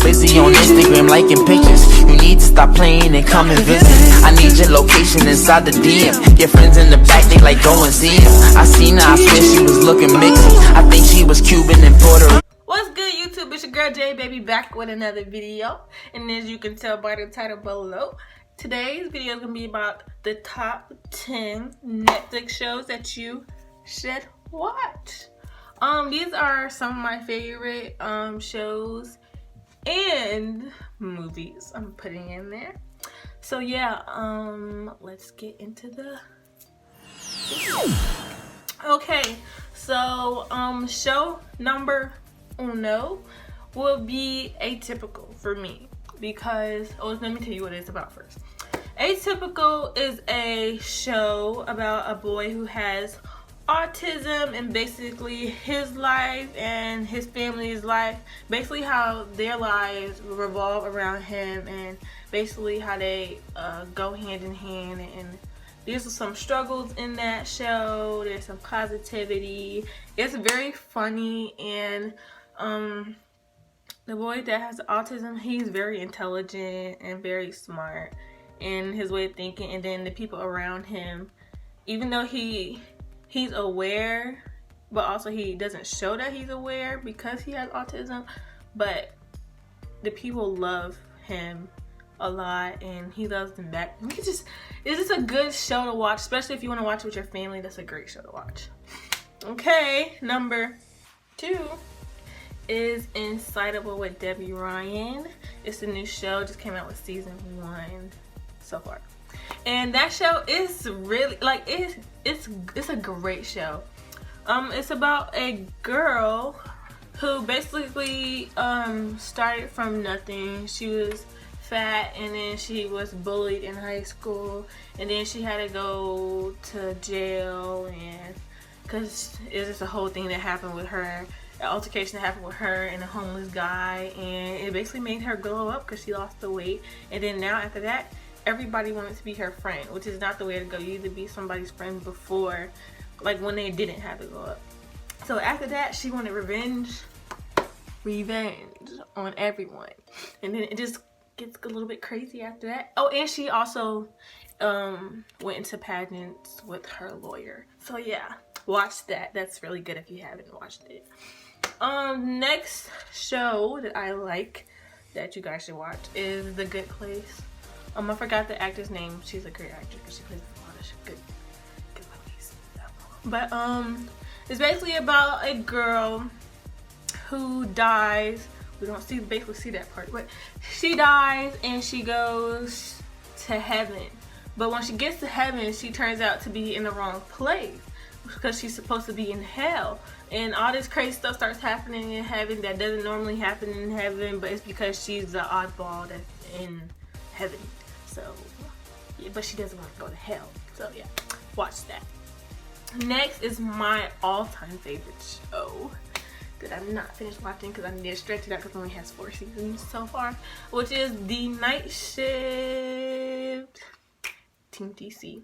busy on Instagram liking pictures. You need to stop playing and come and visit. I need your location inside the DM. Your friends in the back, they like go and see him. I seen her, I swear she was looking mixy. I think she was Cuban and Puerto Rican. What's good, YouTube? It's your girl Jaebabbii back with another video. And as you can tell by the title below, today's video is going to be about the top 10 Netflix shows that you should watch. These are some of my favorite shows and movies I'm putting in there. So yeah, let's get into the video. Okay, so show number uno will be Atypical for me because, let me tell you what it's about first. Atypical is a show about a boy who has autism and basically his life and his family's life, basically how their lives revolve around him and basically how they go hand in hand. And there's some struggles in that show, there's some positivity, it's very funny. And the boy that has autism, he's very intelligent and very smart in his way of thinking. And then the people around him, even though he's aware, but also he doesn't show that he's aware because he has autism, but the people love him a lot and he loves them back. It's just a good show to watch, especially if you want to watch with your family. That's a great show to watch. Okay, number 2 is Insatiable with Debbie Ryan. It's a new show, just came out with season 1 so far. And that show is really, like, it's a great show. It's about a girl who basically started from nothing. She was fat and then she was bullied in high school, and then she had to go to jail, and because it's just a whole thing that happened with her, an altercation that happened with her and a homeless guy, and it basically made her glow up because she lost the weight. And then now after that, everybody wanted to be her friend, which is not the way to go. You either be somebody's friend before, like when they didn't have to go up. So after that, she wanted revenge on everyone, and then it just gets a little bit crazy after that. Oh, and she also went into pageants with her lawyer. So yeah, watch that. That's really good if you haven't watched it. Next show that I like that you guys should watch is The Good Place. I forgot the actor's name. She's a great actress because she plays a lot of good movies. But it's basically about a girl who dies. We don't basically see that part, but she dies and she goes to heaven. But when she gets to heaven, she turns out to be in the wrong place because she's supposed to be in hell. And all this crazy stuff starts happening in heaven that doesn't normally happen in heaven, but it's because she's the oddball that's in heaven. So, yeah, but she doesn't want to go to hell. So yeah, watch that. Next is my all-time favorite show that I'm not finished watching because I need to stretch it out because it only has 4 seasons so far, which is The Night Shift. Team DC.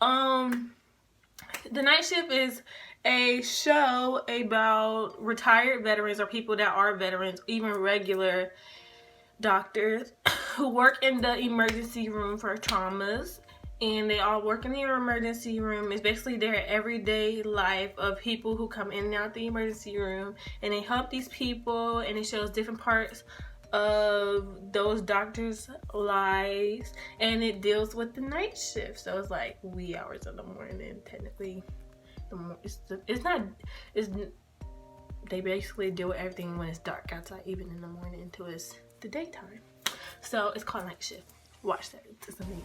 The Night Shift is a show about retired veterans or people that are veterans, even regular doctors who work in the emergency room for traumas, and they all work in the emergency room. It's basically their everyday life of people who come in and out the emergency room, and they help these people, and it shows different parts of those doctors' lives, and it deals with the night shift. So it's like wee hours of the morning, technically. They basically deal with everything when it's dark outside, even in the morning, until it's the daytime. So it's called Night Shift. Watch that. It's amazing.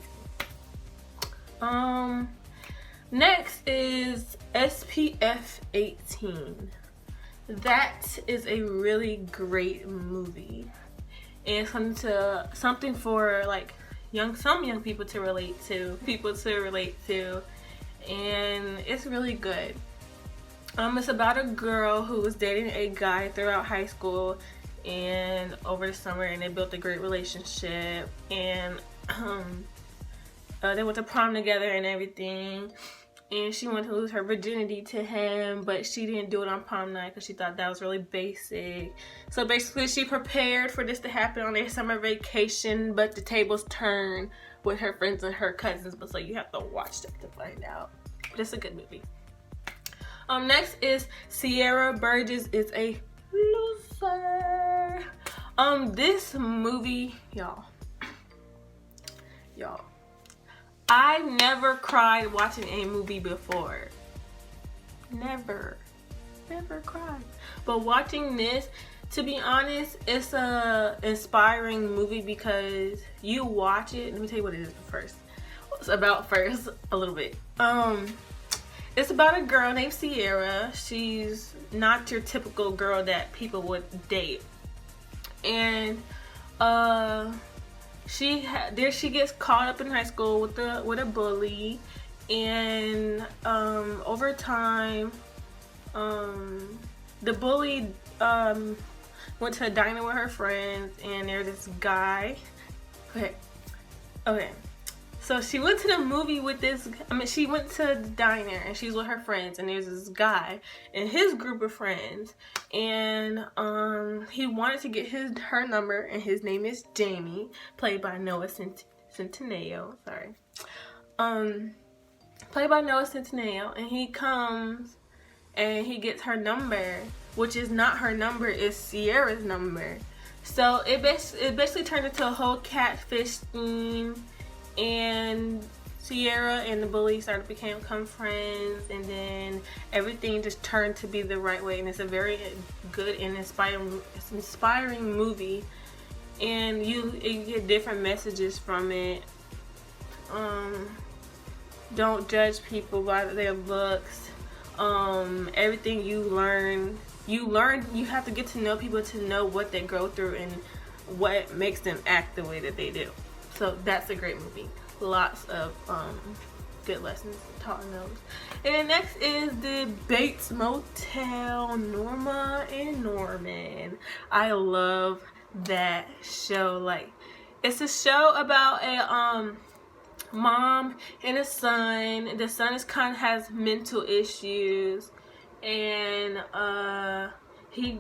Next is SPF 18. That is a really great movie, and something for like some young people to relate to, and it's really good. It's about a girl who was dating a guy throughout high school and over the summer, and they built a great relationship, and they went to prom together and everything. and she wanted to lose her virginity to him, but she didn't do it on prom night because she thought that was really basic. So basically she prepared for this to happen on their summer vacation, but the tables turned with her friends and her cousins. But so you have to watch that to find out. But it's a good movie. Next is Sierra Burgess is a loser. This movie, y'all, I've never cried watching a movie before. Never cried. But watching this, to be honest, it's a inspiring movie because you watch it. Let me tell you what it is first. It's about first a little bit. It's about a girl named Sierra. She's not your typical girl that people would date. And she gets caught up in high school with a bully, and over time the bully went to a diner with her friends, and there's this guy. Okay. So she went to the movie with she went to the diner and she's with her friends, and there's this guy and his group of friends, and he wanted to get her number, and his name is Jamie, played by Noah Centineo. Played by Noah Centineo, and he comes and he gets her number, which is not her number, it's Sierra's number. So it basically turned into a whole catfish scheme. And Sierra and the bully started to become friends, and then everything just turned to be the right way. And it's a very good and inspiring movie, and you get different messages from it. Don't judge people by their looks. Everything you have to get to know people to know what they go through and what makes them act the way that they do. So that's a great movie. Lots of good lessons taught in those. And then next is the Bates Motel, Norma and Norman. I love that show. Like, it's a show about a mom and a son. The son has mental issues, and he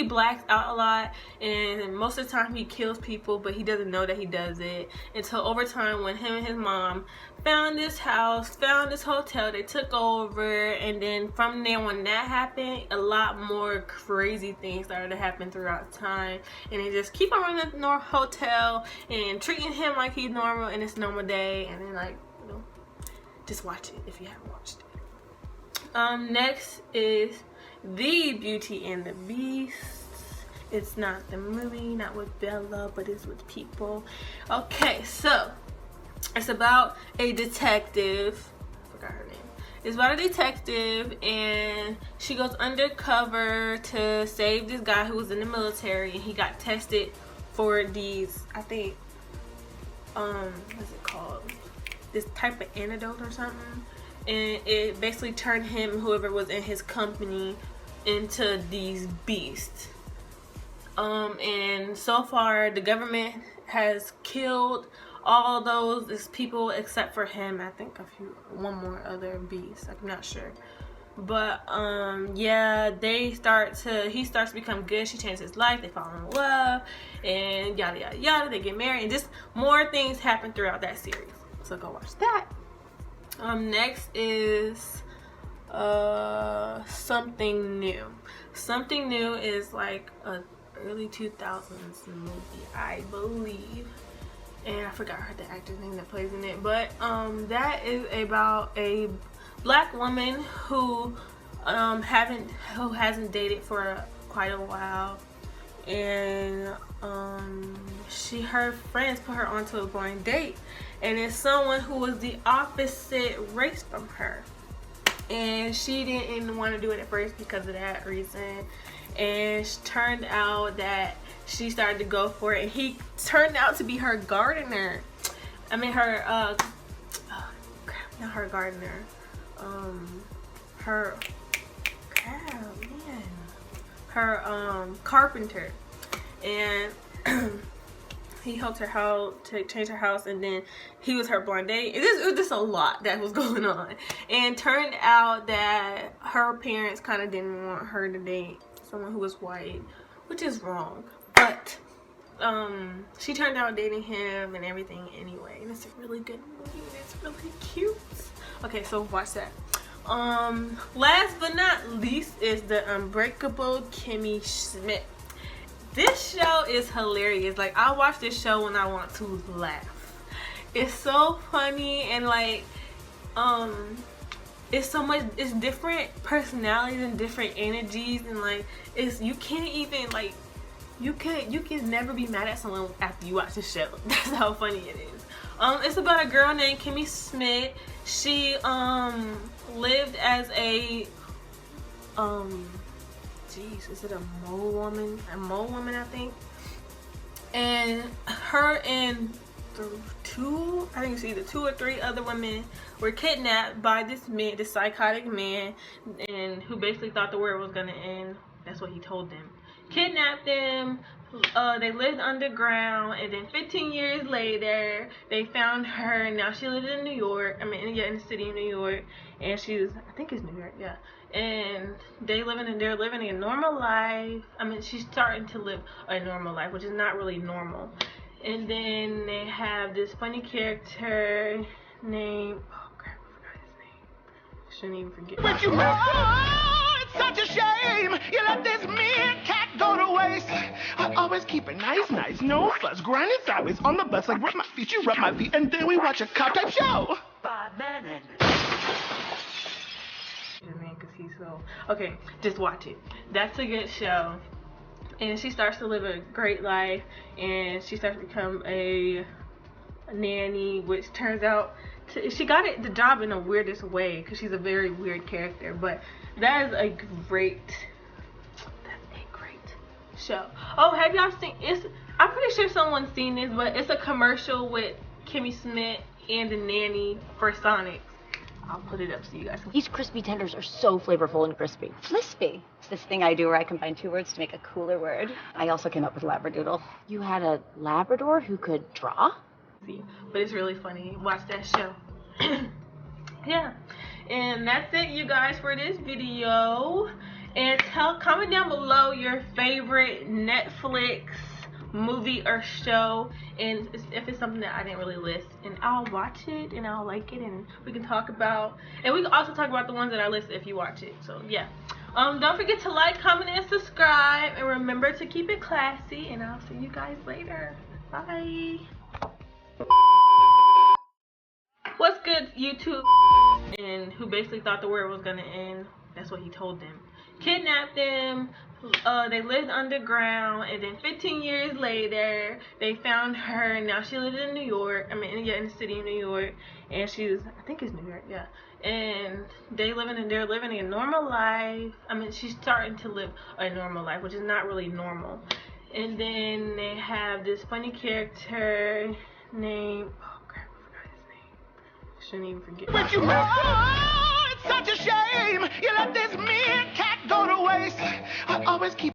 blacks out a lot, and most of the time he kills people, but he doesn't know that he does it until over time when him and his mom found this house, found this hotel, they took over, and then from there, when that happened, a lot more crazy things started to happen throughout time, and they just keep on running the hotel and treating him like he's normal and it's normal day, and then, like, you know, just watch it if you haven't watched it. Next is The Beauty and the Beast. It's not the movie, not with Bella, but it's with people. Okay, so it's about a detective. I forgot her name. It's about a detective, and she goes undercover to save this guy who was in the military, and he got tested for these, I think, what's it called? This type of antidote or something. And it basically turned him, whoever was in his company, into these beasts. And so far the government has killed all those people except for him. I think one more other beast. I'm not sure. But yeah, he starts to become good. She changes his life. They fall in love, and yada yada yada. They get married, and just more things happen throughout that series. So go watch that. Next is Something New. Something New is like a early 2000s movie, I believe, and I forgot the actor's name that plays in it, but that is about a black woman who hasn't dated for quite a while, and her friends put her onto a blind date, and it's someone who was the opposite race from her, and she didn't want to do it at first because of that reason, and it turned out that she started to go for it, and he turned out to be her gardener. I mean her not her gardener, her carpenter. And he helped her out to change her house, and then he was her blind date. It was just a lot that was going on, and turned out that her parents kind of didn't want her to date someone who was white, which is wrong, but she turned out dating him and everything anyway, and it's a really good movie and it's really cute. Okay, so watch that. Last but not least is the Unbreakable Kimmy Schmidt. This show is hilarious. Like, I watch this show when I want to laugh. It's so funny, and like it's so much, it's different personalities and different energies, and like it's, you can't even like, you can never be mad at someone after you watch the show. That's how funny it is. It's about a girl named Kimmy Schmidt. She lived as a is it a mole woman? A mole woman, I think. And her and two, I think it's either 2 or 3 other women were kidnapped by this man, this psychotic man, and who basically thought the world was gonna end. That's what he told them. Kidnapped them. They lived underground, and then 15 years later they found her. Now she lives in New York. I mean, in the city of New York, and she's, I think it's New York, yeah. And they're living a normal life. I mean, she's starting to live a normal life, which is not really normal. And then they have this funny character named, oh crap, I forgot his name. Shouldn't even forget. But you it's such a shame you let this mean cat go to waste. I always keep it nice, no fuss, grinding sideways on the bus, like rub my feet, you rub my feet, and then we watch a cop type show. 5 minutes. Because he's so okay, just watch it. That's a good show. And she starts to live a great life, and she starts to become a nanny, which turns out she got the job in the weirdest way, because she's a very weird character. But that is a great show. Oh, have y'all seen, I'm pretty sure someone's seen this, but it's a commercial with Kimmy Schmidt and the nanny for Sonic. I'll put it up so you guys can. These crispy tenders are so flavorful and crispy. Flispy. It's this thing I do where I combine 2 words to make a cooler word. I also came up with Labradoodle. You had a Labrador who could draw? But it's really funny. Watch that show. Yeah. And that's it, you guys, for this video. And comment down below your favorite Netflix movie or show, and if it's something that I didn't really list, and I'll watch it and I'll like it, and we can talk about, and we can also talk about the ones that I listed if you watch it. So yeah, don't forget to like, comment, and subscribe, and remember to keep it classy, and I'll see you guys later. Bye. What's good, YouTube? And who basically thought the world was gonna end. That's what he told them. Kidnapped them. They lived underground, and then 15 years later they found her. Now she lives in New York. I mean, in the city of New York, and she's, I think it's New York, yeah. And they're living a normal life. I mean, she's starting to live a normal life, which is not really normal. And then they have this funny character named, oh crap, I forgot his name. Shouldn't even forget. But you it's such a shame you let this mean cat go to waste. I always keep